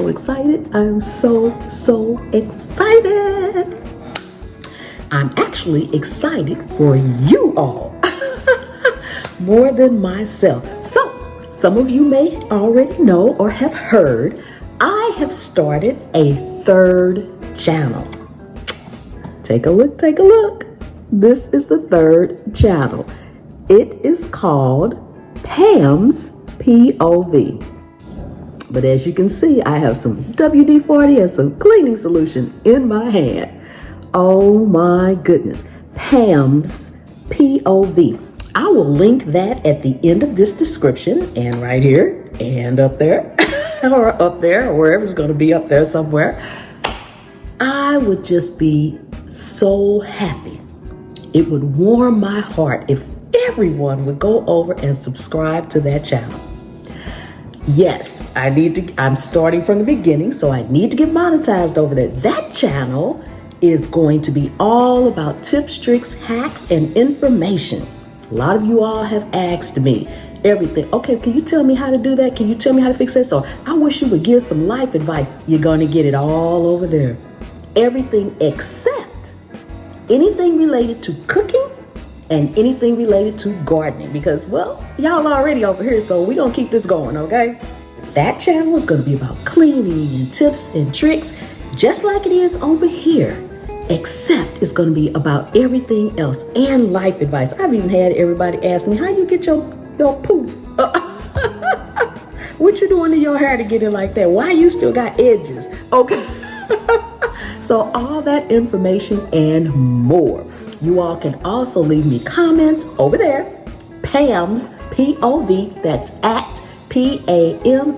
so excited. I'm so excited. I'm actually excited for you all more than myself. So, some of you may already know or have heard, I have started a third channel. Take a look. This is the third channel. It is called Pam's POV. But as you can see, I have some WD-40 and some cleaning solution in my hand. Oh my goodness. Pam's POV. I will link that at the end of this description and right here and up there or up there or wherever it's going to be up there somewhere. I would just be so happy. It would warm my heart if everyone would go over and subscribe to that channel. Yes, I'm starting from the beginning, so I need to get monetized over there. That channel is going to be all about tips, tricks, hacks, and information. A lot of you all have asked me everything. Okay, can you tell me how to do that? Can you tell me how to fix that? So I wish you would give some life advice. You're going to get it all over there. Everything except anything related to cooking and anything related to gardening. Because, well, y'all already over here, so we're going to keep this going, okay? That channel is going to be about cleaning and tips and tricks, just like it is over here. Except it's going to be about everything else and life advice. I've even had everybody ask me, how you get your poof? What you doing to your hair to get it like that? Why you still got edges? Okay. So all that information and more. You all can also leave me comments over there. Pam's POV. That's at PAMSPOV.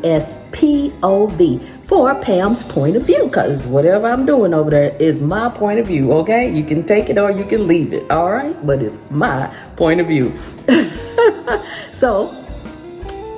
For Pam's point of view, because whatever I'm doing over there is my point of view, okay? You can take it or you can leave it, all right? But it's my point of view. So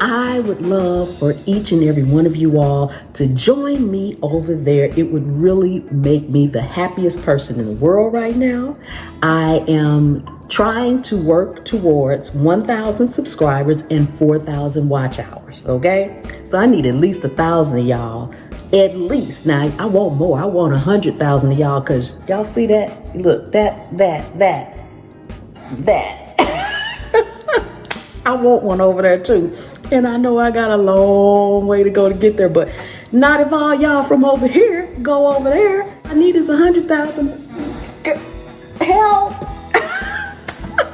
I would love for each and every one of you all to join me over there. It would really make me the happiest person in the world right now. I am trying to work towards 1,000 subscribers and 4,000 watch hours, okay? So I need at least 1,000 of y'all, at least. Now, I want more. I want 100,000 of y'all, because y'all see that? Look, that. I want one over there too. And I know I got a long way to go to get there, but not if all y'all from over here go over there. I need is 100,000. Help.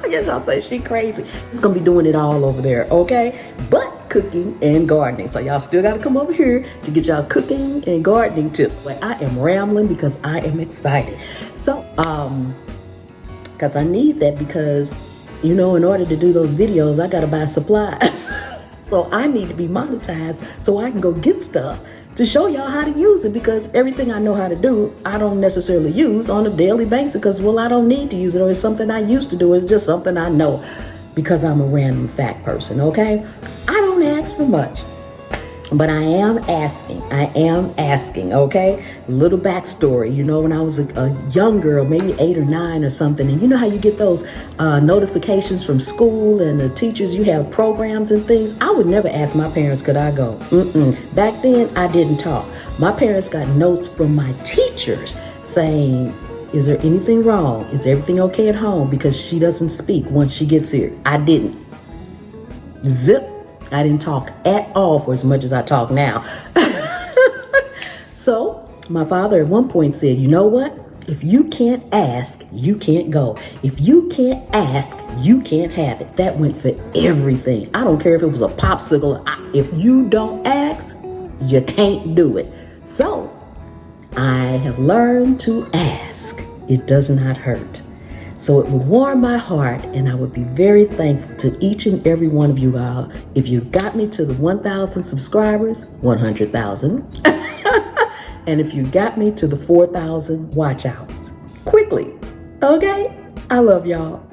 I guess y'all say she crazy. She's gonna be doing it all over there, okay? But cooking and gardening. So y'all still gotta come over here to get y'all cooking and gardening tips. But I am rambling because I am excited. So, because I need that, because, you know, in order to do those videos, I gotta buy supplies. So I need to be monetized so I can go get stuff to show y'all how to use it, because everything I know how to do, I don't necessarily use on a daily basis because, well, I don't need to use it, or it's something I used to do. It's just something I know because I'm a random fact person, okay? I don't ask for much, but I am asking, okay? A little backstory. You know, when I was a young girl, maybe 8 or 9 or something, and you know how you get those notifications from school and the teachers, you have programs and things. I would never ask my parents, could I go? Back then, I didn't talk. My parents got notes from my teachers saying, is there anything wrong? Is everything okay at home? Because she doesn't speak once she gets here. I didn't. Zip. I didn't talk at all for as much as I talk now. So my father at one point said, you know what? If you can't ask, you can't go. If you can't ask, you can't have it. That went for everything. I don't care if it was a popsicle. If you don't ask, you can't do it. So I have learned to ask. It does not hurt. So it would warm my heart, and I would be very thankful to each and every one of you all if you got me to the 1,000 subscribers, 100,000, and if you got me to the 4,000 watch hours quickly. Okay? I love y'all.